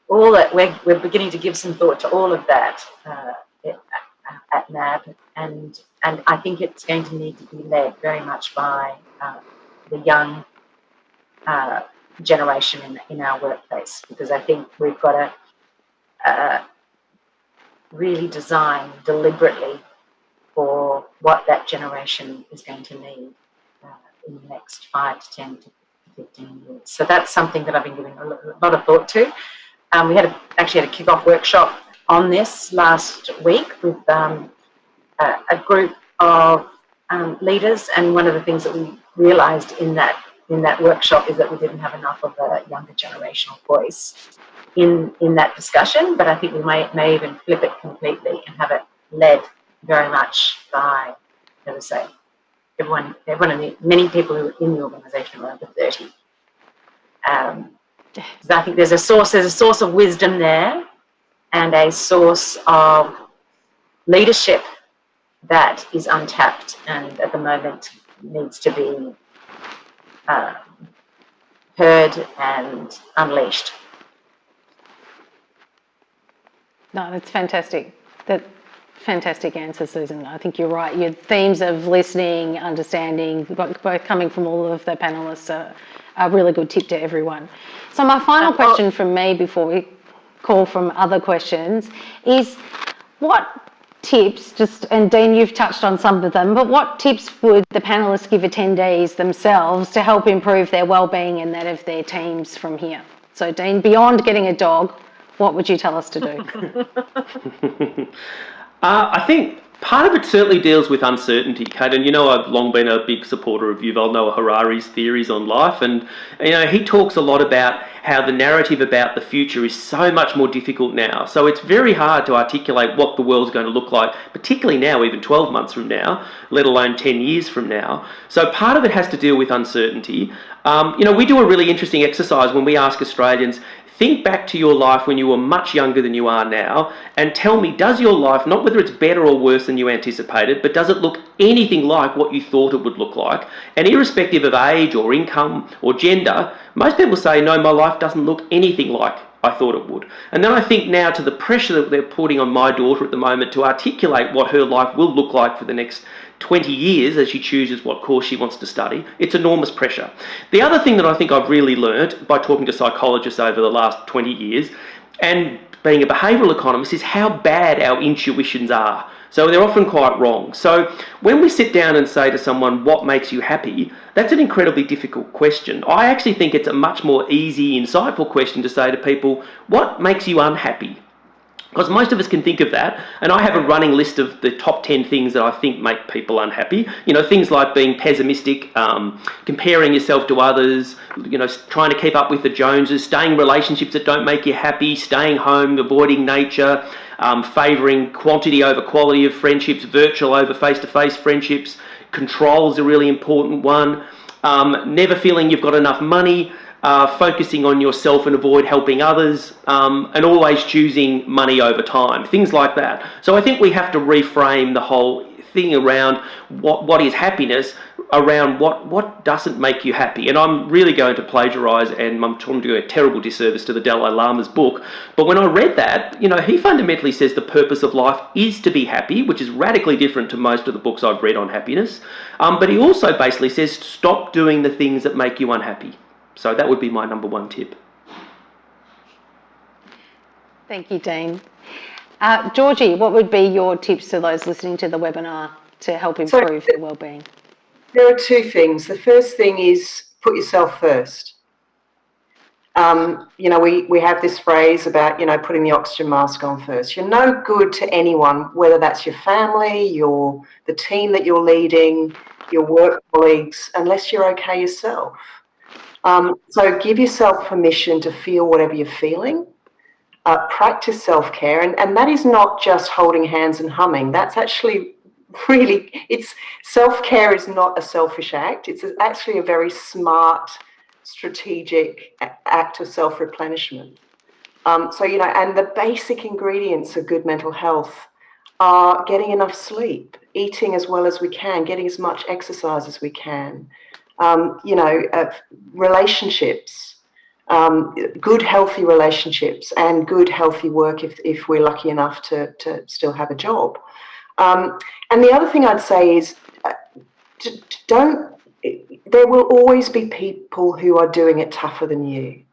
All that we're beginning to give some thought to all of that at NAB, and I think it's going to need to be led very much by the young generation in our workplace, because I think we've got to really design deliberately for what that generation is going to need in the next 5 to 10 to 15 years. So that's something that I've been giving a lot of thought to. We actually had a kick-off workshop on this last week with a group of leaders, and one of the things that we realised in that workshop is that we didn't have enough of a younger generational voice in that discussion, but I think we may even flip it completely and have it led very much by, as I say, everyone and many people who are in the organisation are over 30. I think there's a source of wisdom there, and a source of leadership that is untapped and at the moment needs to be heard and unleashed. No, that's fantastic. Fantastic answer, Susan. I think you're right. Your themes of listening, understanding, both coming from all of the panellists, are a really good tip to everyone. So my final question from me before we call from other questions is, what tips, and Dean, you've touched on some of them, but what tips would the panellists give attendees themselves to help improve their wellbeing and that of their teams from here? So Dean, beyond getting a dog, what would you tell us to do? I think part of it certainly deals with uncertainty, Kate, and you know I've long been a big supporter of Yuval Noah Harari's theories on life, and you know he talks a lot about how the narrative about the future is so much more difficult now. So it's very hard to articulate what the world's going to look like, particularly now, even 12 months from now, let alone 10 years from now. So part of it has to deal with uncertainty. You know, we do a really interesting exercise when we ask Australians, think back to your life when you were much younger than you are now and tell me, does your life, not whether it's better or worse than you anticipated, but does it look anything like what you thought it would look like? And irrespective of age or income or gender, most people say, no, my life doesn't look anything like I thought it would. And then I think now to the pressure that they're putting on my daughter at the moment to articulate what her life will look like for the next 20 years as she chooses what course she wants to study, it's enormous pressure. The other thing that I think I've really learnt by talking to psychologists over the last 20 years and being a behavioural economist is how bad our intuitions are. So they're often quite wrong. So when we sit down and say to someone, what makes you happy? That's an incredibly difficult question. I actually think it's a much more easy, insightful question to say to people, what makes you unhappy? Because most of us can think of that, and I have a running list of the top 10 things that I think make people unhappy. You know, things like being pessimistic, comparing yourself to others, you know, trying to keep up with the Joneses, staying in relationships that don't make you happy, staying home, avoiding nature, favouring quantity over quality of friendships, virtual over face-to-face friendships. Control is a really important one. Never feeling you've got enough money. Focusing on yourself and avoid helping others, and always choosing money over time, things like that. So I think we have to reframe the whole thing around what is happiness, around what doesn't make you happy. And I'm really going to plagiarise, and I'm trying to do a terrible disservice to the Dalai Lama's book, but when I read that, you know, he fundamentally says the purpose of life is to be happy, which is radically different to most of the books I've read on happiness, but he also basically says stop doing the things that make you unhappy. So that would be my number one tip. Thank you, Dean. Georgie, what would be your tips to those listening to the webinar to help improve their wellbeing? There are two things. The first thing is put yourself first. You know, we have this phrase about, you know, putting the oxygen mask on first. You're no good to anyone, whether that's your family, the team that you're leading, your work colleagues, unless you're okay yourself. So give yourself permission to feel whatever you're feeling. Practice self-care, and that is not just holding hands and humming. That's actually really, self-care is not a selfish act. It's actually a very smart, strategic act of self-replenishment. So, you know, and the basic ingredients of good mental health are getting enough sleep, eating as well as we can, getting as much exercise as we can, you know, relationships, good healthy relationships, and good healthy work if we're lucky enough to still have a job. And the other thing I'd say is there will always be people who are doing it tougher than you.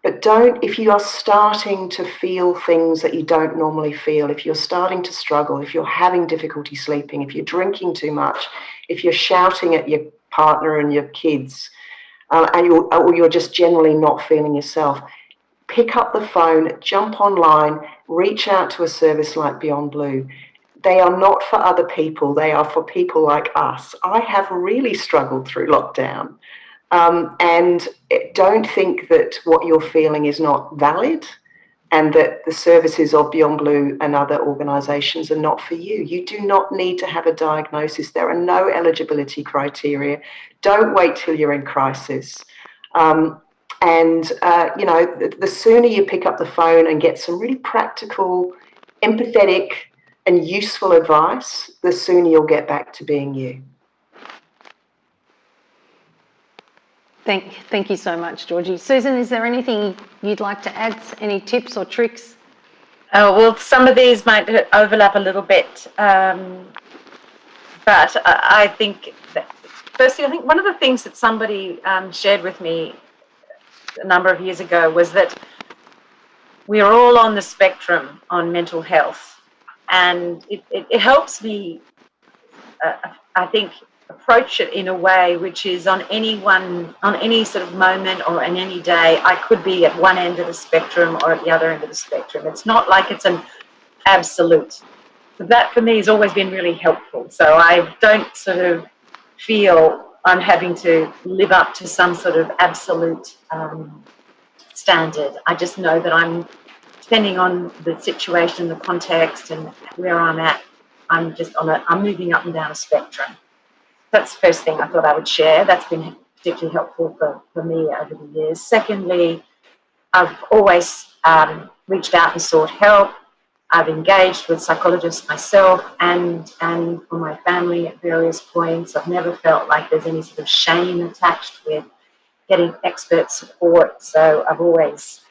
But if you are starting to feel things that you don't normally feel, if you're starting to struggle, if you're having difficulty sleeping, if you're drinking too much, if you're shouting at your partner and your kids, or you're just generally not feeling yourself, pick up the phone, jump online, reach out to a service like Beyond Blue. They are not for other people, they are for people like us. I have really struggled through lockdown. And don't think that what you're feeling is not valid and that the services of Beyond Blue and other organisations are not for you. You do not need to have a diagnosis. There are no eligibility criteria. Don't wait till you're in crisis. You know, the sooner you pick up the phone and get some really practical, empathetic and useful advice, the sooner you'll get back to being you. Thank you so much, Georgie. Susan, is there anything you'd like to add? Any tips or tricks? Oh, well, some of these might overlap a little bit, but I think that, firstly, I think one of the things that somebody shared with me a number of years ago was that we are all on the spectrum on mental health, and it helps me, I think, approach it in a way which is on any sort of moment or in any day, I could be at one end of the spectrum or at the other end of the spectrum. It's not like it's an absolute. So that for me has always been really helpful. So I don't sort of feel I'm having to live up to some sort of absolute standard. I just know that I'm, depending on the situation, the context and where I'm at, I'm moving up and down a spectrum. That's the first thing I thought I would share. That's been particularly helpful for me over the years. Secondly, I've always reached out and sought help. I've engaged with psychologists myself and for my family at various points. I've never felt like there's any sort of shame attached with getting expert support. So I've always,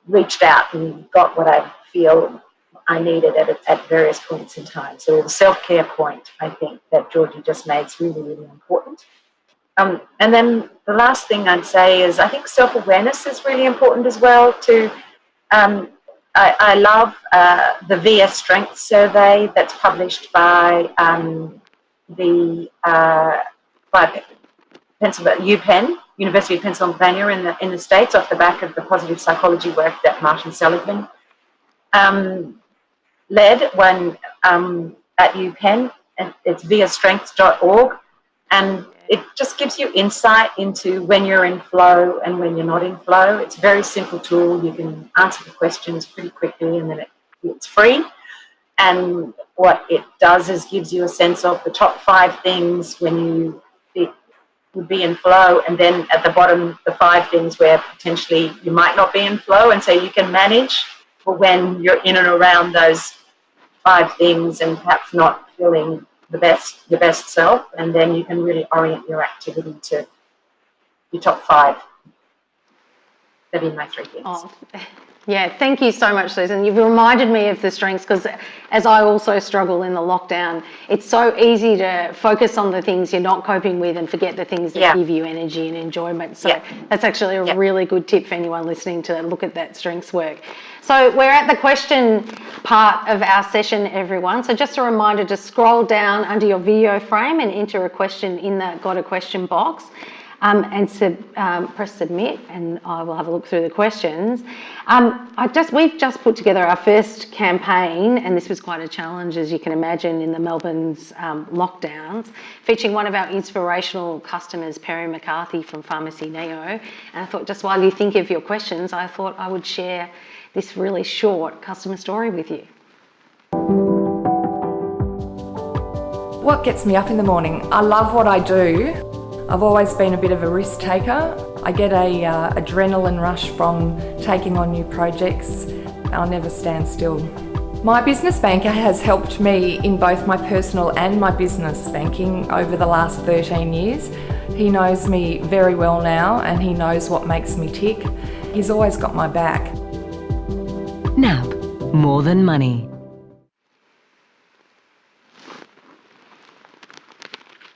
reached out and got what I feel I needed at various points in time. So the self-care point, I think, that Georgie just made is really, really important. And then the last thing I'd say is I think self-awareness is really important as well. I love the VS Strength survey that's published by UPenn, University of Pennsylvania in the States, off the back of the positive psychology work that Martin Seligman led when at UPenn, and it's viastrength.org, and it just gives you insight into when you're in flow and when you're not in flow. It's a very simple tool. You can answer the questions pretty quickly, and then it's free. And what it does is gives you a sense of the top 5 things when you would be in flow, and then at the bottom, the 5 things where potentially you might not be in flow, and so you can manage for when you're in and around those 5 things and perhaps not feeling your best self, and then you can really orient your activity to your top 5. That'd be my 3 things. Oh, yeah, thank you so much, Susan. You've reminded me of the strengths, because as I also struggle in the lockdown, it's so easy to focus on the things you're not coping with and forget the things that give you energy and enjoyment. So that's actually a really good tip for anyone listening to look at that strengths work. So we're at the question part of our session, everyone. So just a reminder to scroll down under your video frame and enter a question in the Got a Question box. And press submit, and I will have a look through the questions. We've just put together our first campaign, and this was quite a challenge, as you can imagine, in the Melbourne's lockdowns, featuring one of our inspirational customers, Perry McCarthy from Pharmacy Neo. And I thought, just while you think of your questions, I thought I would share this really short customer story with you. What gets me up in the morning? I love what I do. I've always been a bit of a risk taker. I get a adrenaline rush from taking on new projects. I'll never stand still. My business banker has helped me in both my personal and my business banking over the last 13 years. He knows me very well now, and he knows what makes me tick. He's always got my back. NAB, more than money.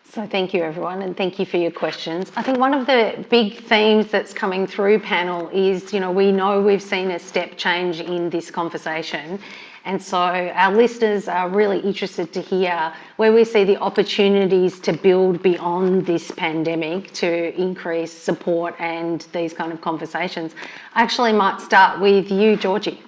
So thank you, everyone, and thank you for your questions. I think one of the big themes that's coming through panel is, we know we've seen a step change in this conversation. And so our listeners are really interested to hear where we see the opportunities to build beyond this pandemic to increase support and these kind of conversations. I actually might start with you, Georgie.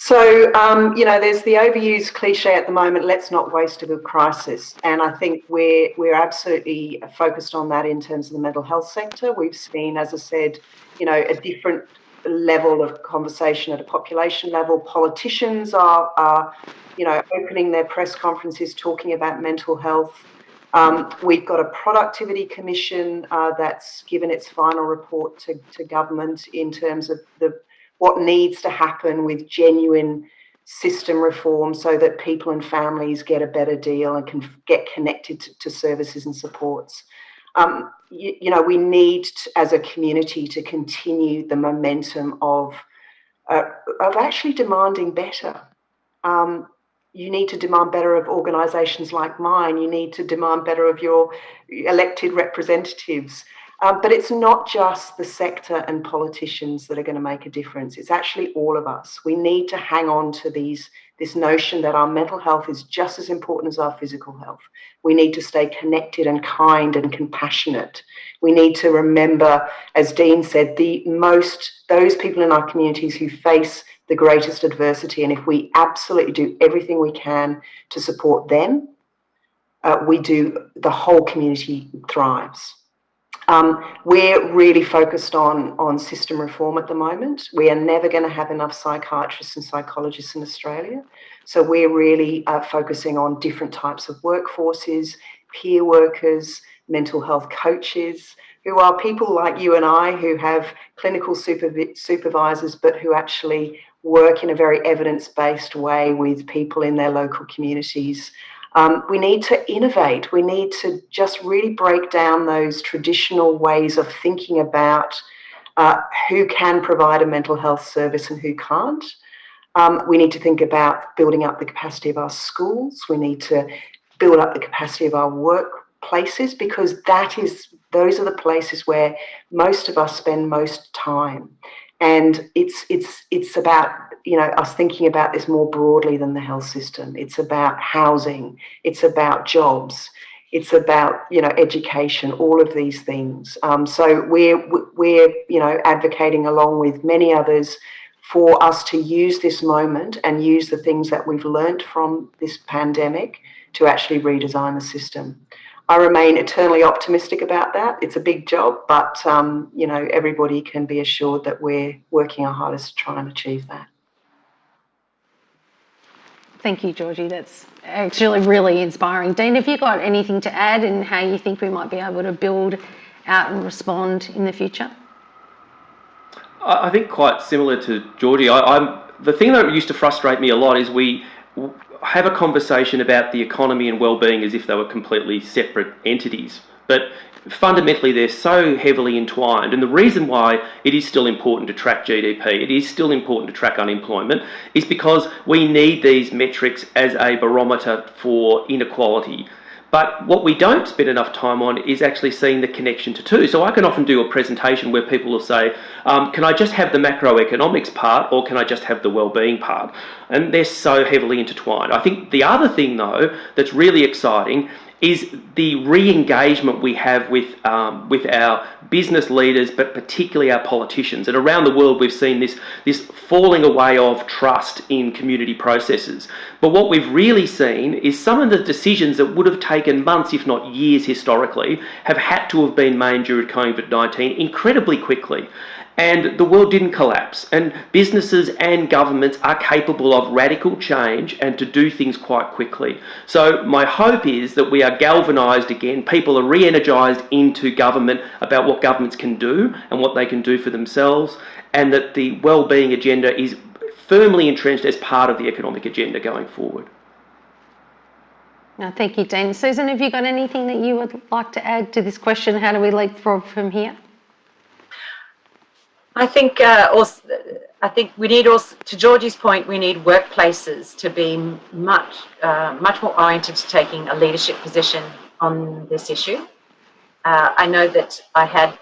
So, there's the overused cliche at the moment, let's not waste a good crisis. And I think we're absolutely focused on that in terms of the mental health sector. We've seen, as I said, a different level of conversation at a population level. Politicians are opening their press conferences talking about mental health. We've got a productivity commission that's given its final report to government in terms of what needs to happen with genuine system reform so that people and families get a better deal and can get connected to services and supports. We need as a community to continue the momentum of actually demanding better. You need to demand better of organisations like mine. You need to demand better of your elected representatives. But it's not just the sector and politicians that are going to make a difference. It's actually all of us. We need to hang on to this notion that our mental health is just as important as our physical health. We need to stay connected and kind and compassionate. We need to remember, as Dean said, those people in our communities who face the greatest adversity. And if we absolutely do everything we can to support them, the whole community thrives. We're really focused on system reform at the moment. We are never going to have enough psychiatrists and psychologists in Australia. So we're really focusing on different types of workforces, peer workers, mental health coaches, who are people like you and I who have clinical supervisors, but who actually work in a very evidence-based way with people in their local communities. We need to innovate. We need to just really break down those traditional ways of thinking about who can provide a mental health service and who can't. We need to think about building up the capacity of our schools. We need to build up the capacity of our workplaces, because those are the places where most of us spend most time. And it's about, us thinking about this more broadly than the health system. It's about housing. It's about jobs. It's about, education, all of these things. So we're advocating along with many others for us to use this moment and use the things that we've learnt from this pandemic to actually redesign the system. I remain eternally optimistic about that. It's a big job, but, everybody can be assured that we're working our hardest to try and achieve that. Thank you, Georgie. That's actually really inspiring. Dean, have you got anything to add in how you think we might be able to build out and respond in the future? I think quite similar to Georgie. The thing that used to frustrate me a lot is we have a conversation about the economy and well-being as if they were completely separate entities. But fundamentally, they're so heavily entwined. And the reason why it is still important to track GDP, it is still important to track unemployment, is because we need these metrics as a barometer for inequality. But what we don't spend enough time on is actually seeing the connection to two. So I can often do a presentation where people will say, can I just have the macroeconomics part, or can I just have the wellbeing part? And they're so heavily intertwined. I think the other thing, though, that's really exciting is the re-engagement we have with our business leaders, but particularly our politicians. And around the world, we've seen this falling away of trust in community processes. But what we've really seen is some of the decisions that would have taken months, if not years historically, have had to have been made during COVID-19 incredibly quickly. And the world didn't collapse. And businesses and governments are capable of radical change and to do things quite quickly. So my hope is that we are galvanised again. People are re-energised into government about what governments can do and what they can do for themselves, and that the wellbeing agenda is firmly entrenched as part of the economic agenda going forward. No, thank you, Dean. Susan, have you got anything that you would like to add to this question? How do we leapfrog from here? I think we need also, to Georgie's point, we need workplaces to be much more oriented to taking a leadership position on this issue. I know that I had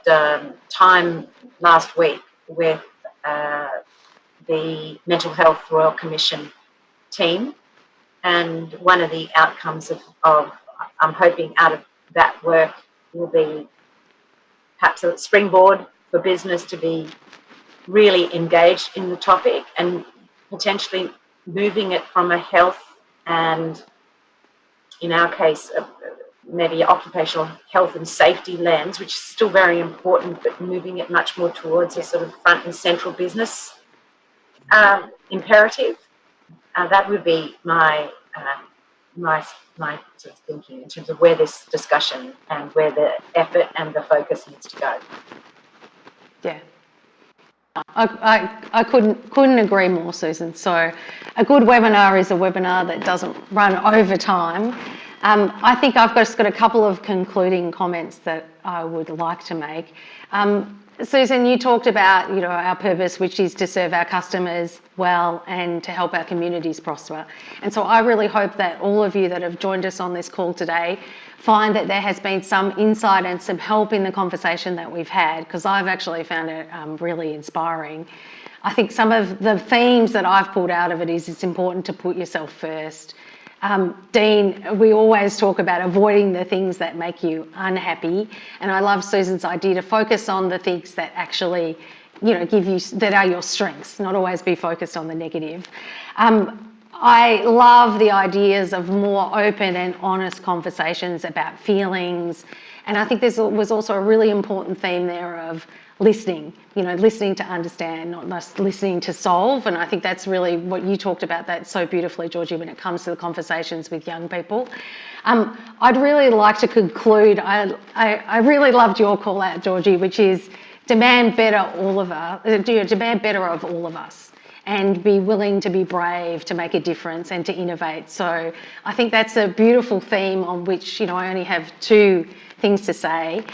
time last week with the Mental Health Royal Commission team, and one of the outcomes of I'm hoping out of that work will be perhaps a springboard for business to be really engaged in the topic, and potentially moving it from a health and, in our case, maybe occupational health and safety lens, which is still very important, but moving it much more towards a sort of front and central business imperative. That would be my sort of thinking in terms of where this discussion and where the effort and the focus needs to go. Yeah. I couldn't agree more, Susan. So a good webinar is a webinar that doesn't run over time. I think I've just got a couple of concluding comments that I would like to make. Susan, you talked about, our purpose, which is to serve our customers well and to help our communities prosper. And so I really hope that all of you that have joined us on this call today find that there has been some insight and some help in the conversation that we've had, because I've actually found it really inspiring. I think some of the themes that I've pulled out of it is it's important to put yourself first. Dean, we always talk about avoiding the things that make you unhappy, and I love Susan's idea to focus on the things that actually, that are your strengths, not always be focused on the negative. I love the ideas of more open and honest conversations about feelings, and I think there was also a really important theme there of listening, listening to understand, not just listening to solve. And I think that's really what you talked about that so beautifully, Georgie, when it comes to the conversations with young people. I'd really like to conclude. I really loved your call out, Georgie, which is demand better of all of us, and be willing to be brave, to make a difference and to innovate. So I think that's a beautiful theme on which, I only have two things to say.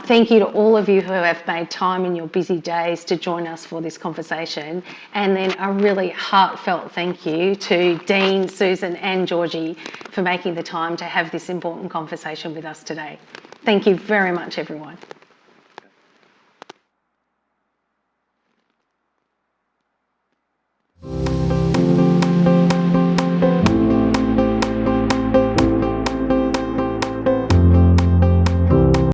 Thank you to all of you who have made time in your busy days to join us for this conversation. And then a really heartfelt thank you to Dean, Susan and Georgie for making the time to have this important conversation with us today. Thank you very much, everyone.